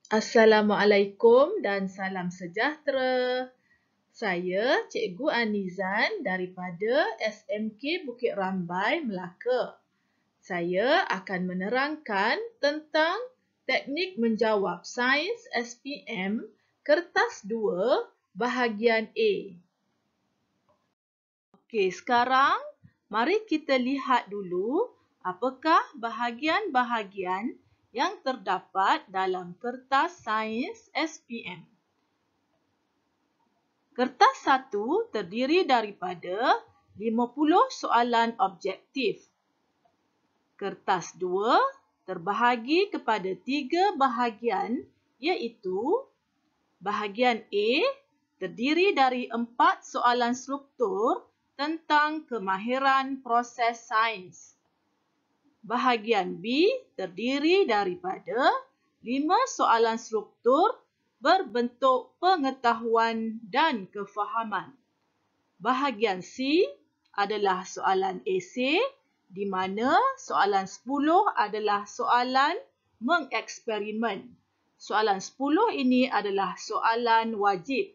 Assalamualaikum dan salam sejahtera. Saya Cikgu Anizan daripada SMK Bukit Rambai, Melaka. Saya akan menerangkan tentang teknik menjawab Sains SPM Kertas 2 bahagian A. Okey, sekarang mari kita lihat dulu apakah bahagian-bahagian yang terdapat dalam kertas Sains SPM. Kertas 1 terdiri daripada 50 soalan objektif. Kertas 2 terbahagi kepada 3 bahagian iaitu bahagian A terdiri dari 4 soalan struktur tentang kemahiran proses sains. Bahagian B terdiri daripada 5 soalan struktur berbentuk pengetahuan dan kefahaman. Bahagian C adalah soalan esei di mana soalan 10 adalah soalan mengeksperimen. Soalan 10 ini adalah soalan wajib.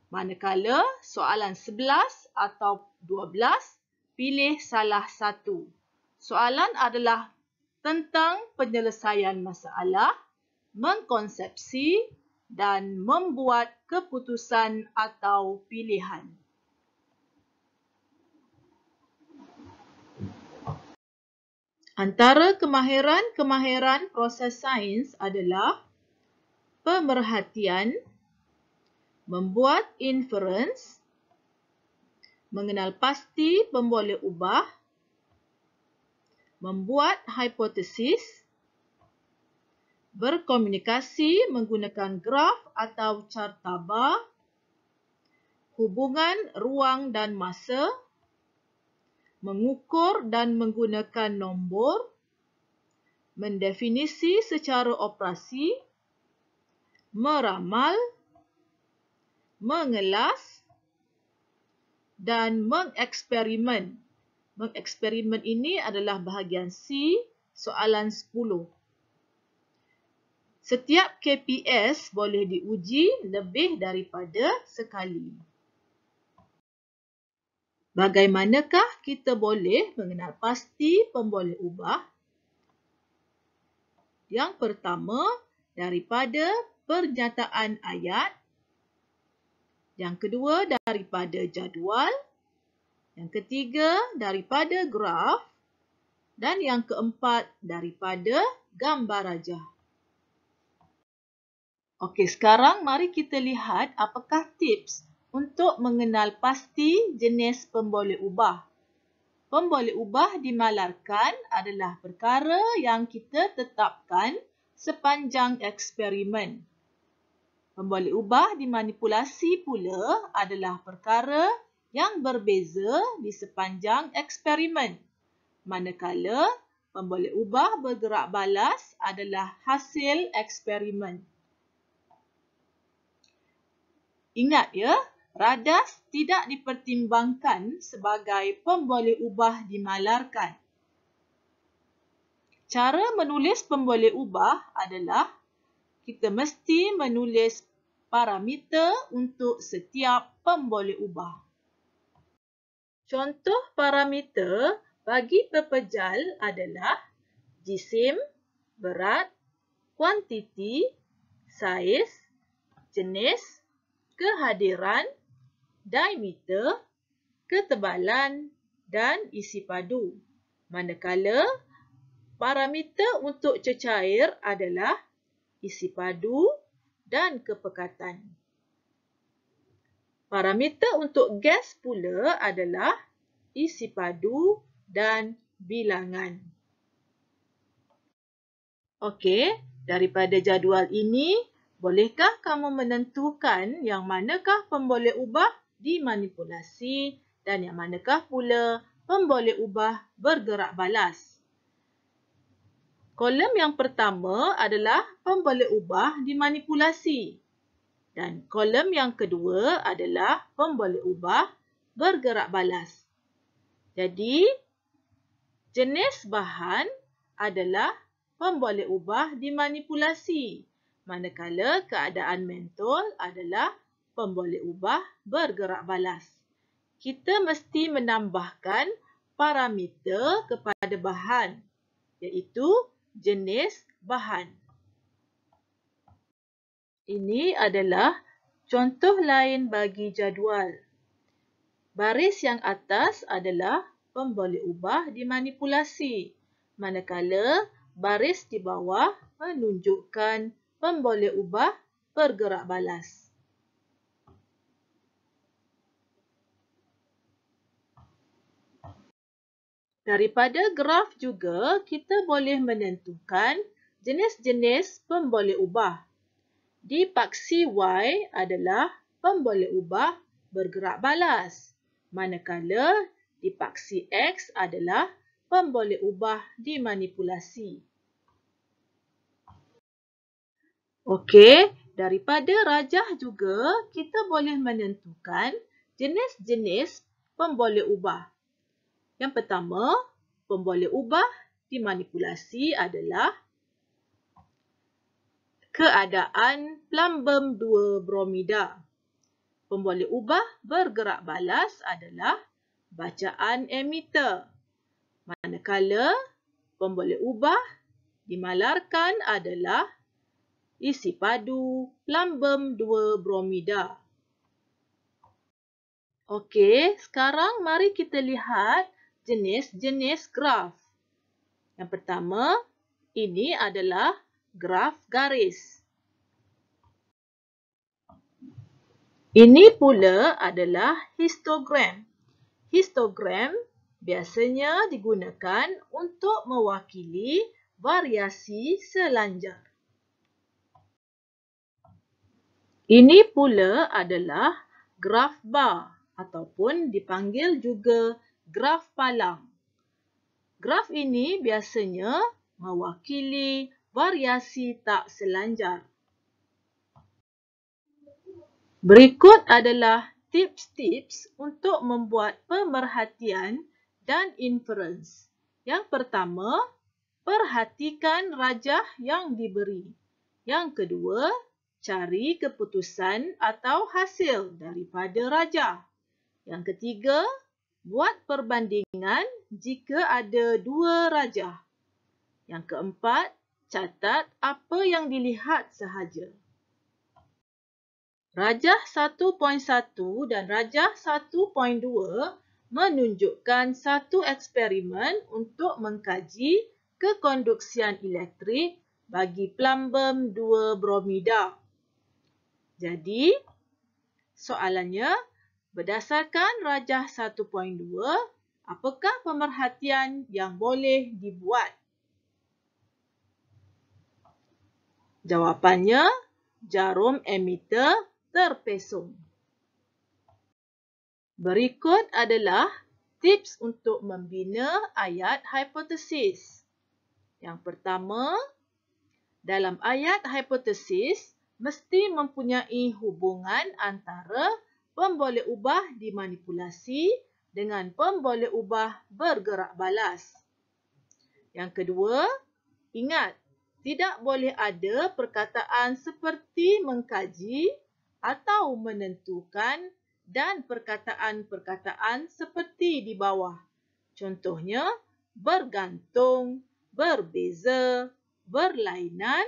Manakala soalan 11 atau 12 pilih salah satu. Soalan adalah tentang penyelesaian masalah, mengkonsepsi dan membuat keputusan atau pilihan. Antara kemahiran proses sains adalah pemerhatian, membuat inference, mengenal pasti pemboleh ubah, membuat hipotesis, berkomunikasi menggunakan graf atau carta bar, hubungan ruang dan masa, mengukur dan menggunakan nombor, mendefinisi secara operasi, meramal, mengelas dan mengeksperimen. Mengeksperimen ini adalah bahagian C, soalan 10. Setiap KPS boleh diuji lebih daripada sekali. Bagaimanakah kita boleh mengenal pasti pemboleh ubah? Yang pertama, daripada pernyataan ayat. Yang kedua, daripada jadual. Yang ketiga, daripada graf. Dan yang keempat, daripada gambar rajah. Okey, sekarang mari kita lihat apakah tips untuk mengenal pasti jenis pemboleh ubah. Pemboleh ubah dimalarkan adalah perkara yang kita tetapkan sepanjang eksperimen. Pemboleh ubah dimanipulasi pula adalah perkara yang berbeza di sepanjang eksperimen. Manakala pemboleh ubah bergerak balas adalah hasil eksperimen. Ingat ya, radas tidak dipertimbangkan sebagai pemboleh ubah dimalarkan. Cara menulis pemboleh ubah adalah kita mesti menulis parameter untuk setiap pemboleh ubah. Contoh parameter bagi pepejal adalah jisim, berat, kuantiti, saiz, jenis, kehadiran, diameter, ketebalan dan isi padu. Manakala parameter untuk cecair adalah isi padu dan kepekatan. Parameter untuk gas pula adalah isi padu dan bilangan. Okey, daripada jadual ini, bolehkah kamu menentukan yang manakah pemboleh ubah dimanipulasi dan yang manakah pula pemboleh ubah bergerak balas? Kolom yang pertama adalah pemboleh ubah dimanipulasi dan kolom yang kedua adalah pemboleh ubah bergerak balas. Jadi, jenis bahan adalah pemboleh ubah dimanipulasi. manakala keadaan mentol adalah pemboleh ubah bergerak balas. Kita mesti menambahkan parameter kepada bahan, iaitu jenis bahan. Ini adalah contoh lain bagi jadual. Baris yang atas adalah pemboleh ubah dimanipulasi, manakala baris di bawah menunjukkan pemboleh ubah bergerak balas. Daripada graf juga, kita boleh menentukan jenis-jenis pemboleh ubah. Di paksi Y adalah pemboleh ubah bergerak balas, manakala di paksi X adalah pemboleh ubah dimanipulasi. Okey, daripada rajah juga kita boleh menentukan jenis-jenis pemboleh ubah. Yang pertama, pemboleh ubah dimanipulasi adalah keadaan plumbum 2 bromida. Pemboleh ubah bergerak balas adalah bacaan emitter. Manakala pemboleh ubah dimalarkan adalah isi padu plumbum 2 bromida. Okey, sekarang mari kita lihat jenis-jenis graf. Yang pertama, ini adalah graf garis. Ini pula adalah histogram. Histogram biasanya digunakan untuk mewakili variasi selanjar. Ini pula adalah graf bar ataupun dipanggil juga graf palang. Graf ini biasanya mewakili variasi tak selanjar. Berikut adalah tips-tips untuk membuat pemerhatian dan inference. Yang pertama, perhatikan rajah yang diberi. Yang kedua, cari keputusan atau hasil daripada rajah. Yang ketiga, buat perbandingan jika ada dua rajah. Yang keempat, catat apa yang dilihat sahaja. Rajah 1.1 dan rajah 1.2 menunjukkan satu eksperimen untuk mengkaji kekonduksian elektrik bagi plumbum 2 bromida. Jadi, soalannya, berdasarkan rajah 1.2, apakah pemerhatian yang boleh dibuat? Jawapannya, jarum emitter terpesong. Berikut adalah tips untuk membina ayat hipotesis. Yang pertama, dalam ayat hipotesis mesti mempunyai hubungan antara pemboleh ubah dimanipulasi dengan pemboleh ubah bergerak balas. Yang kedua, ingat, tidak boleh ada perkataan seperti mengkaji atau menentukan dan perkataan-perkataan seperti di bawah. Contohnya, bergantung, berbeza, berlainan,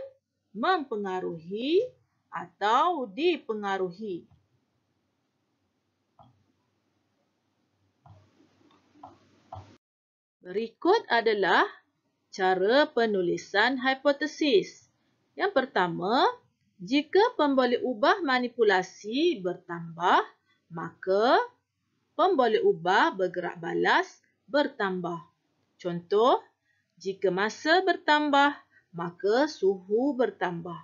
mempengaruhi atau dipengaruhi. Berikut adalah cara penulisan hipotesis. Yang pertama, jika pemboleh ubah manipulasi bertambah, maka pemboleh ubah bergerak balas bertambah. Contoh, jika masa bertambah, maka suhu bertambah.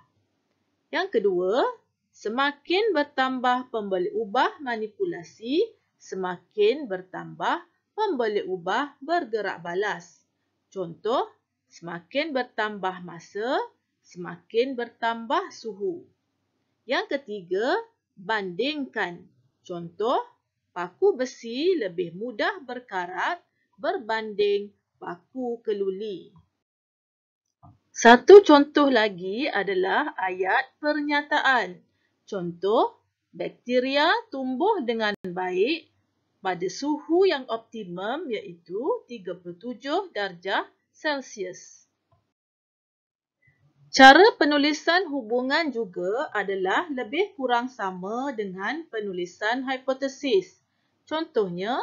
Yang kedua, semakin bertambah pemboleh ubah manipulasi, semakin bertambah pemboleh ubah bergerak balas. Contoh, semakin bertambah masa, semakin bertambah suhu. Yang ketiga, bandingkan. Contoh, paku besi lebih mudah berkarat berbanding paku keluli. Satu contoh lagi adalah ayat pernyataan. Contoh, bakteria tumbuh dengan baik pada suhu yang optimum iaitu 37 darjah Celsius. Cara penulisan hubungan juga adalah lebih kurang sama dengan penulisan hipotesis. Contohnya,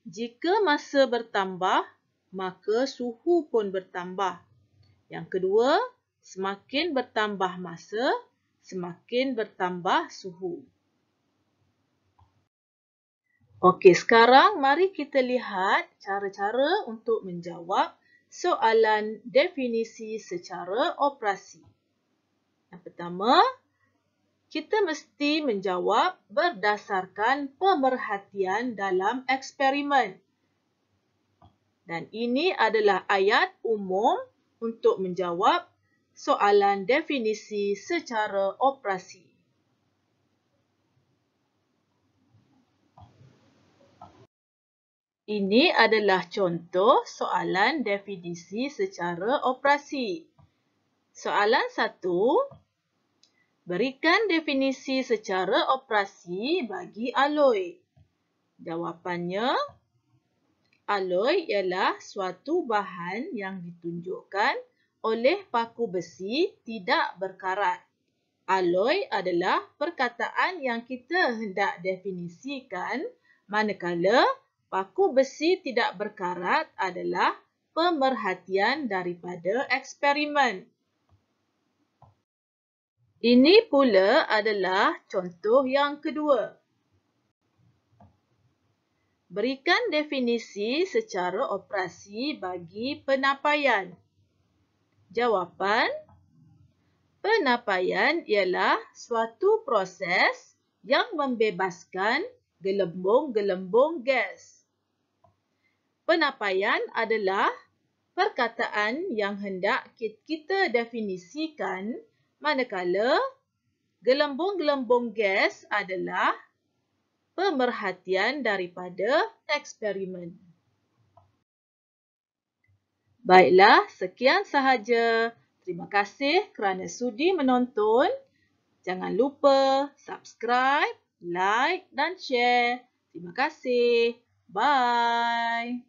jika masa bertambah, maka suhu pun bertambah. Yang kedua, semakin bertambah masa, semakin bertambah suhu. Okey, sekarang mari kita lihat cara-cara untuk menjawab soalan definisi secara operasi. Yang pertama, kita mesti menjawab berdasarkan pemerhatian dalam eksperimen. Dan ini adalah ayat umum untuk menjawab soalan definisi secara operasi. Ini adalah contoh soalan definisi secara operasi. Soalan 1. Berikan definisi secara operasi bagi aloi. Jawapannya, aloi ialah suatu bahan yang ditunjukkan oleh paku besi tidak berkarat. Aloi adalah perkataan yang kita hendak definisikan, manakala paku besi tidak berkarat adalah pemerhatian daripada eksperimen. Ini pula adalah contoh yang kedua. Berikan definisi secara operasi bagi penapaian. Jawapan, penapaian ialah suatu proses yang membebaskan gelembung-gelembung gas. Penapaian adalah perkataan yang hendak kita definisikan, manakala gelembung-gelembung gas adalah pemerhatian daripada eksperimen. Baiklah, sekian sahaja. Terima kasih kerana sudi menonton. Jangan lupa subscribe, like dan share. Terima kasih. Bye.